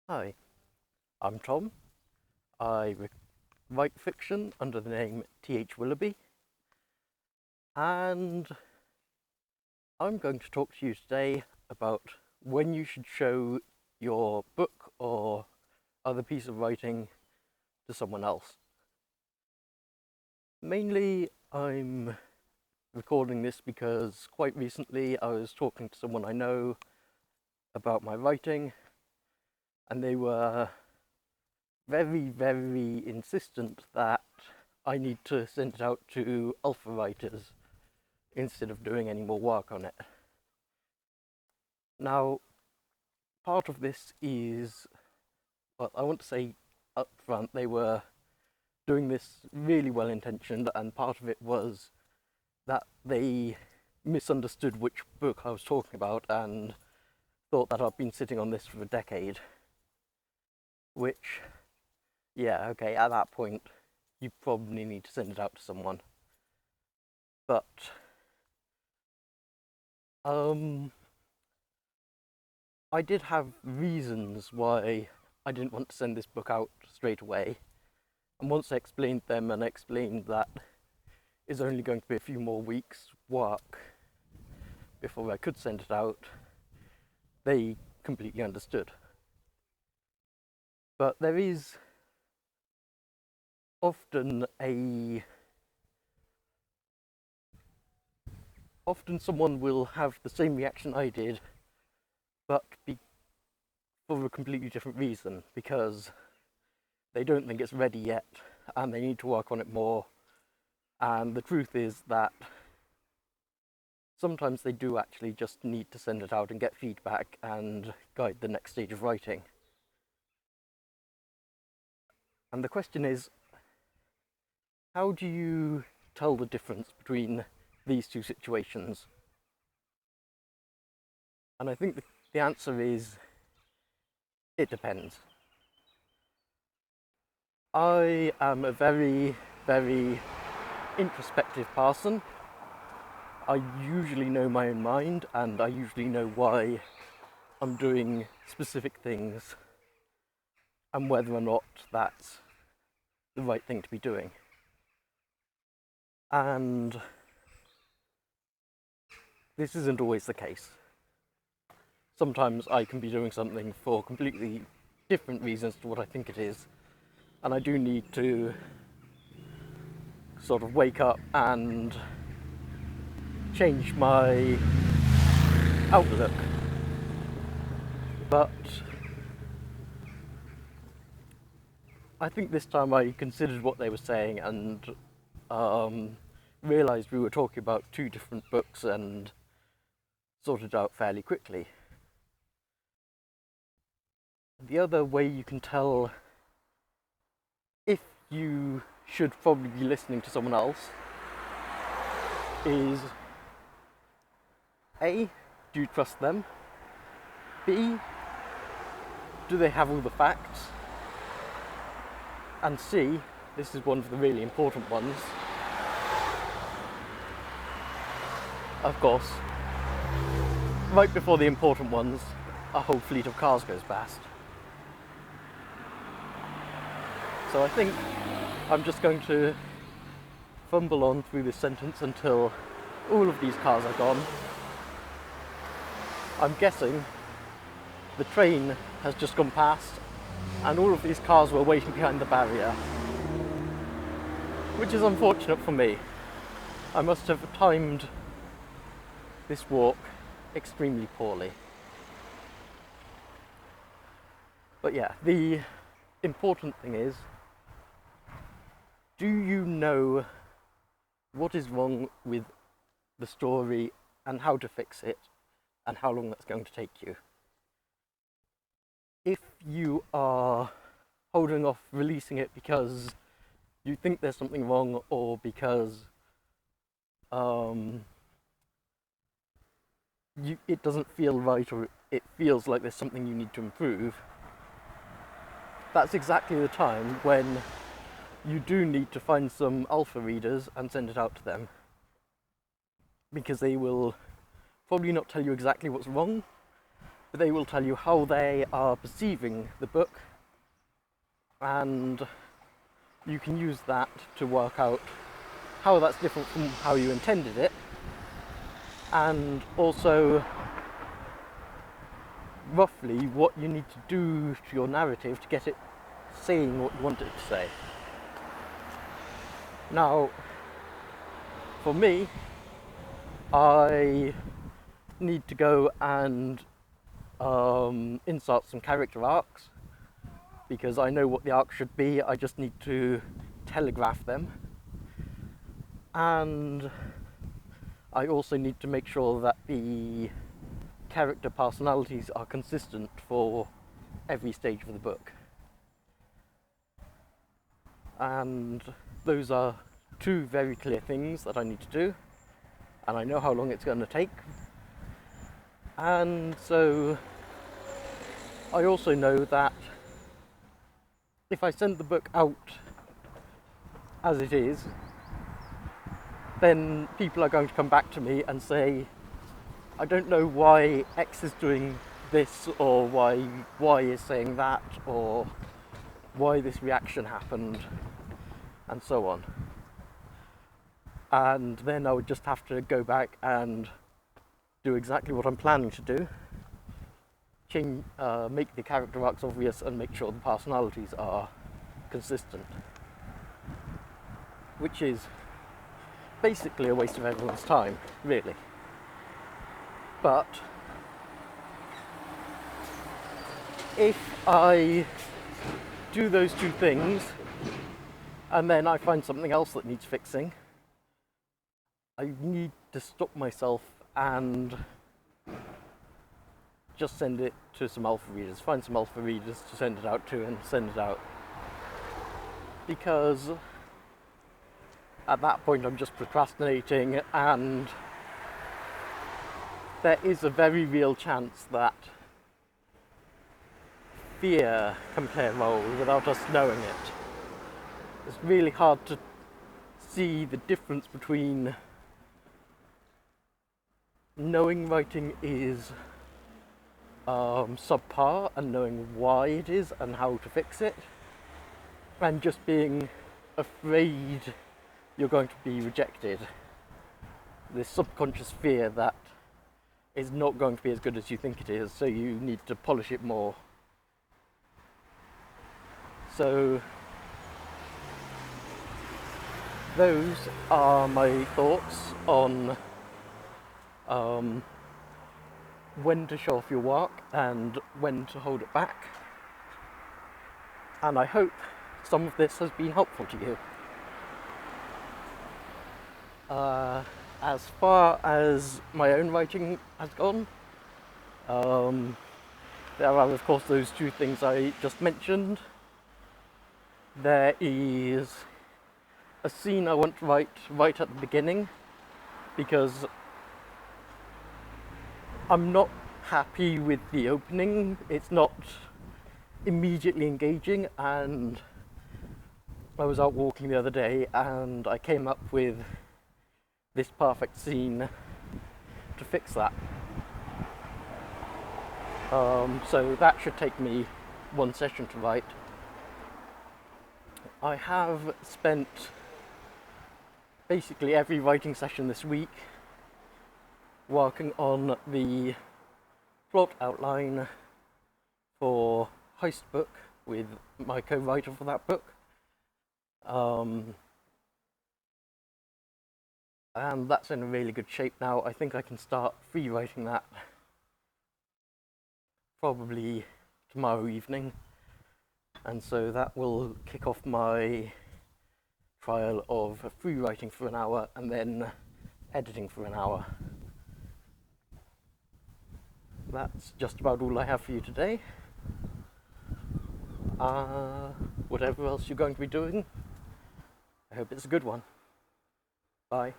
Hi, I'm Tom. I write fiction under the name T.H. Willoughby, and I'm going to talk to you today about when you should show your book or other piece of writing to someone else. Mainly, I'm recording this because quite recently I was talking to someone I know about my writing, and they were very insistent that I need to send it out to alpha writers instead of doing any more work on it. Now, part of this is, well, I want to say up front, they were doing this really well intentioned, and part of it was that they misunderstood which book I was talking about and thought that I'd been sitting on this for a decade. Which, yeah, okay, at that point, you probably need to send it out to someone. But, I did have reasons why I didn't want to send this book out straight away. And once I explained them and explained that it's only going to be a few more weeks' work before I could send it out, they completely understood. But there is often someone will have the same reaction I did, but for a completely different reason, because they don't think it's ready yet and they need to work on it more. And the truth is that sometimes they do actually just need to send it out and get feedback and guide the next stage of writing. And the question is, how do you tell the difference between these two situations? And I think the answer is, it depends. I am a very introspective person. I usually know my own mind, and I usually know why I'm doing specific things and whether or not that's the right thing to be doing. And this isn't always the case. Sometimes I can be doing something for completely different reasons to what I think it is, and I do need to sort of wake up and change my outlook. But I think this time I considered what they were saying and realised we were talking about two different books and sorted it out fairly quickly. The other way you can tell if you should probably be listening to someone else is A, do you trust them? B, do they have all the facts? And C, this is one of the really important ones, of course, right before the important ones, a whole fleet of cars goes past. So I think I'm just going to fumble on through this sentence until all of these cars are gone. I'm guessing the train has just gone past and all of these cars were waiting behind the barrier, which is unfortunate for me. I must have timed this walk extremely poorly. But yeah, the important thing is, do you know what is wrong with the story and how to fix it and how long that's going to take you? If you are holding off releasing it because you think there's something wrong or because it doesn't feel right or it feels like there's something you need to improve, that's exactly the time when you do need to find some alpha readers and send it out to them, because they will probably not tell you exactly what's wrong. they will tell you how they are perceiving the book, and you can use that to work out how that's different from how you intended it, and also roughly what you need to do to your narrative to get it saying what you want it to say. Now, for me, I need to go and insert some character arcs, because I know what the arc should be. I just need to telegraph them, and I also need to make sure that the character personalities are consistent for every stage of the book. And those are two very clear things that I need to do, and I know how long it's going to take. And so I also know that if I send the book out as it is, then people are going to come back to me and say, I don't know why X is doing this, or why Y is saying that, or why this reaction happened, and so on. And then I would just have to go back and do exactly what I'm planning to do. Make the character arcs obvious and make sure the personalities are consistent. Which is basically a waste of everyone's time, really. But if I do those two things and then I find something else that needs fixing, I need to stop myself and just send it to some alpha readers, find some alpha readers to send it out to and send it out. Because at that point I'm just procrastinating, and there is a very real chance that fear can play a role without us knowing it. It's really hard to see the difference between knowing writing is subpar and knowing why it is and how to fix it, and just being afraid you're going to be rejected. This subconscious fear that it's not going to be as good as you think it is, so you need to polish it more. So those are my thoughts on when to show off your work and when to hold it back. And I hope some of this has been helpful to you. As far as my own writing has gone, there are of course those two things I just mentioned. There is a scene I want to write right at the beginning, because I'm not happy with the opening. It's not immediately engaging, and I was out walking the other day and I came up with this perfect scene to fix that. So that should take me one session to write. I have spent basically every writing session this week working on the plot outline for Heist Book with my co-writer for that book. And that's in a really good shape now. I think I can start free writing that probably tomorrow evening, and so that will kick off my trial of free writing for an hour and then editing for an hour. That's just about all I have for you today. Whatever else you're going to be doing, I hope it's a good one. Bye.